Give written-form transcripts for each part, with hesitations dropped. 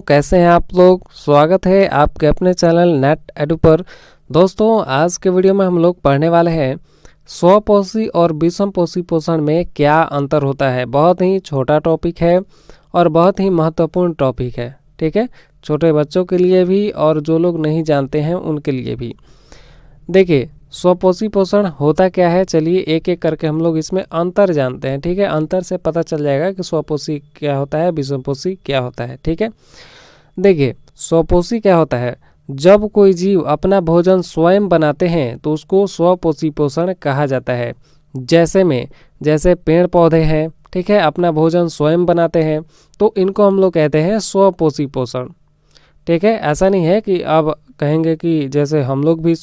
कैसे हैं आप लोग। स्वागत है आपके अपने चैनल नेट एडू पर। दोस्तों आज के वीडियो में हम लोग पढ़ने वाले हैं स्वपोषी और विषम पोषी पोषण में क्या अंतर होता है। बहुत ही छोटा टॉपिक है और बहुत ही महत्वपूर्ण टॉपिक है। ठीक है, छोटे बच्चों के लिए भी और जो लोग नहीं जानते हैं उनके लिए भी। देखिए स्वपोषी पोषण होता क्या है, चलिए एक एक करके हम लोग इसमें अंतर जानते हैं। ठीक है, अंतर से पता चल जाएगा कि स्वपोषी क्या होता है, विषम पोषी क्या होता है। ठीक है, देखिए स्वपोषी क्या होता है, जब कोई जीव अपना भोजन स्वयं बनाते हैं तो उसको स्वपोषी पोषण कहा जाता है। जैसे पेड़ पौधे हैं, ठीक है, अपना भोजन स्वयं बनाते हैं तो इनको हम लोग कहते हैं स्वपोषी पोषण। ठीक है, ऐसा नहीं है कि अब कहेंगे कि जैसे हम लोग भी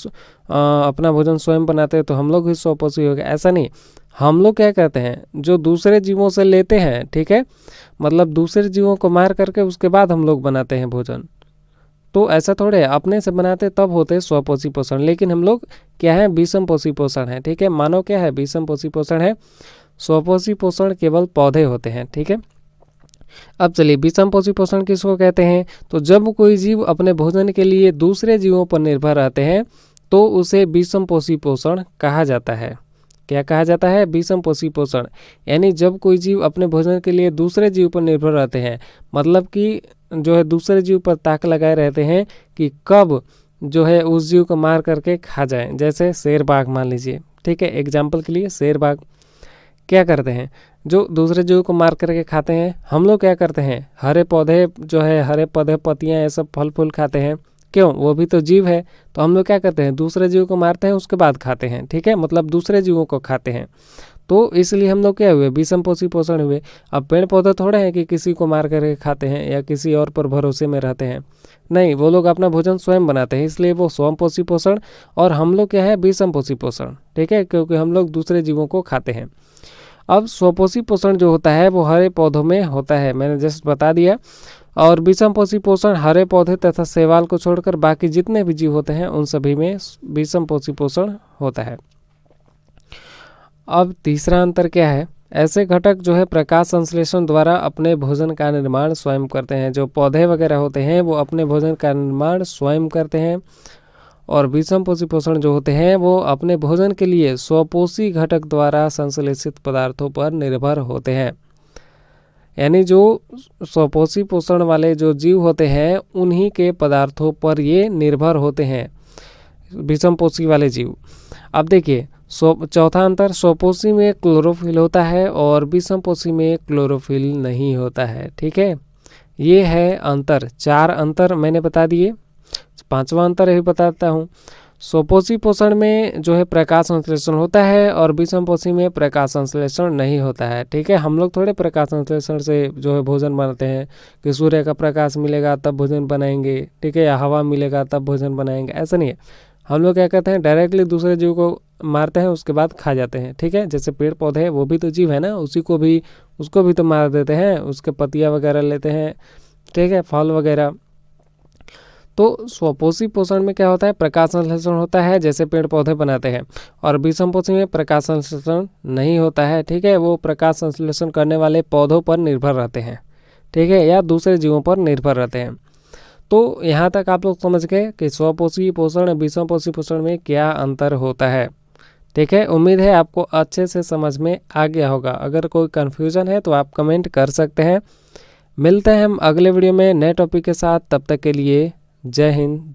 अपना भोजन स्वयं बनाते हैं तो हम लोग भी स्वपोषी हो गए, ऐसा नहीं। हम लोग क्या कहते हैं, जो दूसरे जीवों से लेते हैं, ठीक है, मतलब दूसरे जीवों को मार करके उसके बाद हम लोग बनाते हैं भोजन, तो ऐसा थोड़े अपने से बनाते तब होते हैं स्वपोषी पोषण। लेकिन हम लोग क्या है, विषम पोषी पोषण है। ठीक है, मानो क्या है, विषम पोषी पोषण है। स्वपोषी पोषण केवल पौधे होते हैं। ठीक है, अब चलिए विषम पोषी पोषण किसको कहते हैं, तो जब कोई जीव अपने भोजन के लिए दूसरे जीवों पर निर्भर रहते हैं तो उसे विषम पोषी पोषण कहा जाता है। क्या कहा जाता है, विषम पोषी पोषण। यानी जब कोई जीव अपने भोजन के लिए दूसरे जीव पर निर्भर रहते हैं, मतलब कि जो है दूसरे जीव पर ताक लगाए रहते हैं कि कब जो है उस जीव को मार करके खा जाए। जैसे शेर बाघ मान लीजिए, ठीक है, एग्जाम्पल के लिए शेर बाघ क्या करते हैं, जो दूसरे जीव को मार करके खाते हैं। हम लोग क्या करते हैं, हरे पौधे जो है, हरे पौधे पत्तियां ये सब फल फूल खाते हैं। क्यों, वो भी तो जीव है। तो हम लोग क्या करते हैं, दूसरे जीव को मारते हैं उसके बाद खाते हैं। ठीक है, मतलब दूसरे जीवों को खाते हैं, तो इसलिए हम लोग क्या हुए, विषम पोषी पोषण हुए। अब पेड़ पौधे थोड़े हैं कि किसी को मार करके खाते हैं या किसी और पर भरोसे में रहते हैं, नहीं, वो लोग अपना भोजन स्वयं बनाते हैं, इसलिए वो स्वयं पोषी पोषण। और हम लोग क्या है, विषम पोषी पोषण। ठीक है, क्योंकि हम लोग दूसरे जीवों को खाते हैं। अब स्वपोषी पोषण जो होता है वो हरे पौधों में होता है, मैंने जस्ट बता दिया। और विषम पोषी पोषण हरे पौधे तथा शैवाल को छोड़कर बाकी जितने भी जीव होते हैं उन सभी में विषम पोषी पोषण होता है। अब तीसरा अंतर क्या है, ऐसे घटक जो है प्रकाश संश्लेषण द्वारा अपने भोजन का निर्माण स्वयं करते हैं। जो पौधे वगैरह होते हैं वो अपने भोजन का निर्माण स्वयं करते हैं, और विषम पोषी पोषण जो होते हैं वो अपने भोजन के लिए स्वपोषी घटक द्वारा संश्लेषित पदार्थों पर निर्भर होते हैं। यानी जो स्वपोषी पोषण वाले जो जीव होते हैं उन्हीं के पदार्थों पर ये निर्भर होते हैं, विषम पोषी वाले जीव। अब देखिए चौथा अंतर, स्वपोषी में क्लोरोफिल होता है और विषम पोषी में क्लोरोफिल नहीं होता है। ठीक है, ये है अंतर। 4 अंतर मैंने बता दिए, 5वां अंतर भी बताता हूँ। स्वपोषी पोषण में जो है प्रकाश संश्लेषण होता है और विषम पोषी में प्रकाश संश्लेषण नहीं होता है। ठीक है, हम लोग थोड़े प्रकाश संश्लेषण से जो है भोजन बनाते हैं कि सूर्य का प्रकाश मिलेगा तब भोजन बनाएंगे, ठीक है, या हवा मिलेगा तब भोजन बनाएंगे, ऐसा नहीं है। हम लोग क्या करते हैं, डायरेक्टली दूसरे जीव को मारते हैं उसके बाद खा जाते हैं। ठीक है, जैसे पेड़ पौधे हैं वो भी तो जीव है ना, उसको भी तो मार देते हैं, उसके पत्तियाँ वगैरह लेते हैं, ठीक है, फल वगैरह। तो स्वपोषी पोषण में क्या होता है, प्रकाश संश्लेषण होता है जैसे पेड़ पौधे बनाते हैं, और विषम पोषी में प्रकाश संश्लेषण नहीं होता है। ठीक है, वो प्रकाश संश्लेषण करने वाले पौधों पर निर्भर रहते हैं, ठीक है, या दूसरे जीवों पर निर्भर रहते हैं। तो यहाँ तक आप लोग समझ गए कि स्वपोषी पोषण विषम पोषी पोषण में क्या अंतर होता है। ठीक है, उम्मीद है आपको अच्छे से समझ में आ गया होगा। अगर कोई कन्फ्यूज़न है तो आप कमेंट कर सकते हैं। मिलते हैं हम अगले वीडियो में नए टॉपिक के साथ, तब तक के लिए जय हिंद।